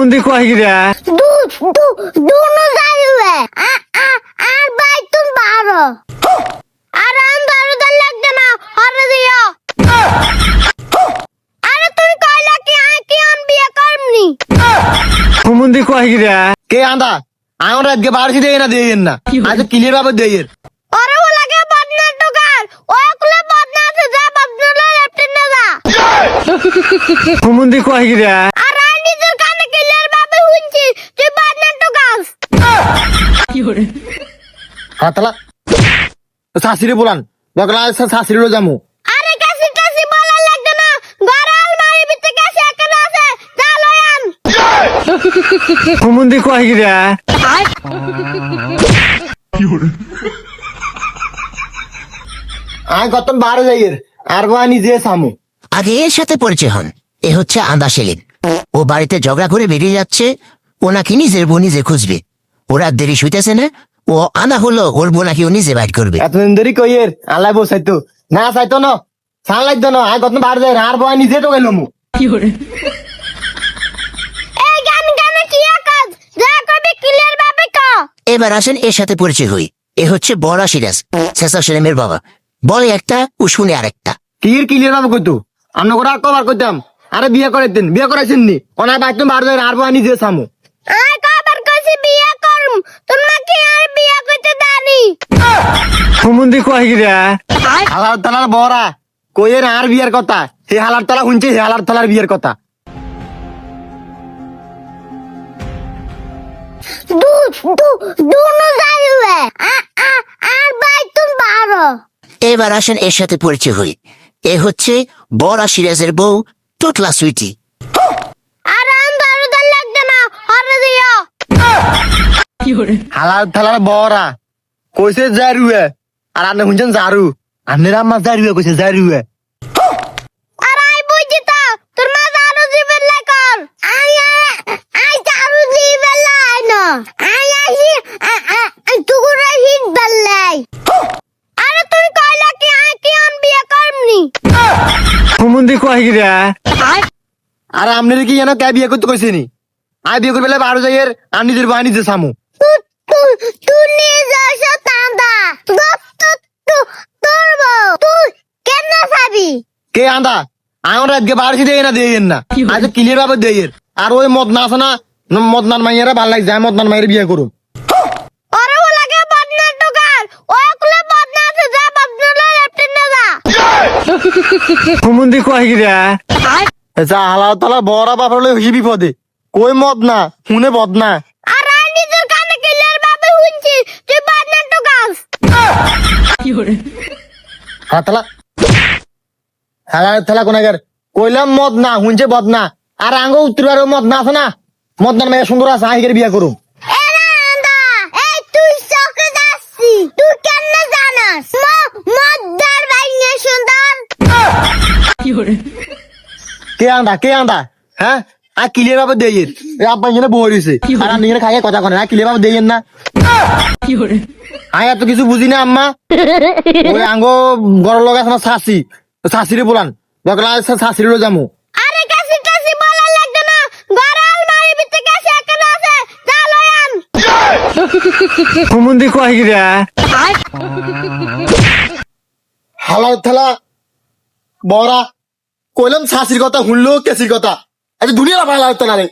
হুমুন্দি কয় গিরা দুনো যাইবে আর ভাই তুমি বারো আর আম বারো দল লাগবে না হরে দিও আরে তুমি কইলা কি আন বিয়ে করমনি হুমুন্দি কয় গিরা কে আন্দা আমার আজকে বাড়ছি দেয় না দিয়ে না আজ ক্লিয়ার ভাবে দিয়ে ওরে ও লাগে বদনা দোকান ওই কুলে বদনা আছে যা বদনা লেফটে না যা হুমুন্দি কয় গিরা আর আই নিজের কানে ক্লিয়ার ভাবে হুনছি তুই বদনা দোকান হাতলা শাশুড়ি বলান বকলা শাশুড়িরও যামু আরে কাছি বলা লাগবে না ঘরে আলমারি ভিতরে কাছে একটা আছে যা লই আন হুমুন্দি কয় গিরা আয় কত বারো যাইয়ের আর গো নিজে সামু আগে এর সাথে পরিচয় হন। এ হচ্ছে আন্দা সেলিম। ও বাড়িতে ঝগড়া করে বেরিয়ে যাচ্ছে, ও নাকি নিজের বউ নিজে খুঁজবে। ওরা দেরি শুইতেছে না, ও আনা হলো ওর বউ নাকি ও নিজে বাইট করবে। এতদিন ধরে কইয়ের আল্লাহ বসাইতো না চাইতো না সাল লাগতো না আয় কত বার যায় আর বয় নিজে তো গেল মু এই গান গানে কি কাজ যা কবি ক্লিয়ার ভাবে ক এবার আসেন এর সাথে পরিচয় হই। এ হচ্ছে বড়া সিরাজ, শেষা সেলিমের বাবা। বলে একটা ও শুনে আরেকটা। ক্লিয়ার ভাবে কইতো আমরা করে আর কবার কইতাম আরে বিয়ে করাইতেন বিয়ে করাইছেন নি ওনার বাইক বার যায় আর বয় নিজে সামু আয় কবার কইছি বিয়ে করম তোমরা কি আর বিয়ে করতে দানি হুমুন্দি কয় গিরা হালার তালার বড়া কইয়ের আর বিয়ের কথা হে হালার তালা শুনছে হে হালার তালার বিয়ের কথা দুনো যাইবে আর ভাই তুমি বারো এবার আসেন এর সাথে পরিচয় হই। এ হচ্ছে বড়া সিরাজের বউ টুটলা সুইটি। আর আম বারো দল লাগবে না হরে দিও হালার থালার বড়া কইছে জারুয়ে আর আপনি শুনছেন জারু আপনার আম্মা জারুয়ে কইছে জারুয়ে আর আই বুঝি তো তোর মা জারু দিবে লেকর আই জারু দিবে লাই না আই তুগুরা হিট বেলাই আরে তুই কইলা কি আন বিয়ে করমনি হুমুন্দি কয় গিরা আর আপনার কি যেন কে বিয়ে করতে কইছে নি আয় বিয়ে করবে বারো যাইয়ের আর নিজের বাই নিজে সামু তুই নিয়ে যাস তান্দা তোর বউ তুই কেন খাবি কে আন্দা আমার আজকে বাড়ছি দেয় না দিয়ে না আজ ক্লিয়ার ভাবে দিয়ে আর ওই মদ না আছে না মদনার মাইয়েরা ভাল লাগছে আমি মদনার মাইয়ের বিয়ে করুম ওরে ও লাগে বদনা দোকান ওই কুলে বদনা আছে যা বদনা লেফটে না যা হুমুন্দি কয় গিরা যা হালার তলা বড় বাপ হলে হি বিপদে কই মদ না শুনে বদ না আর আই নিজের কানে ক্লিয়ার ভাবে হুনছি তুই বদনা দোকান হাতলা হালার থালা কোনাগার কইলাম মদ না শুনছে বদ না আর আঙ্গ উত্তর মদ না আছে না মদনার মেয়ে সুন্দর আছে আহিকের বিয়ে করুম এরা আন্দা এই তুই চকে যাচ্ছি তুই কেন জানাস মদ্দার বাইনে সুন্দর কে আন্দা হ্যাঁ আর ক্লিয়ার ভাবে দিয়ে আপনার জন্য বই রয়েছে আর আপনি খাইয়ে কথা করেন আর ক্লিয়ার ভাবে দিয়ে না আয় এত কিছু বুঝি না আম্মা ওই আঙ্গ গড় লগা শাসি শাসিরে বলান বকলা শাসিরও যামু আরে কাছি বলা লাগবে না ঘরে আলমারি ভিতরে কাছে একটা আছে যা লই আন হুমুন্দি কয় গিরা হালার থালা বড়া কইলাম শাসির কথা শুনলো কেসির কথা আচ্ছা দুনিয়া ভালো লাগতো না রে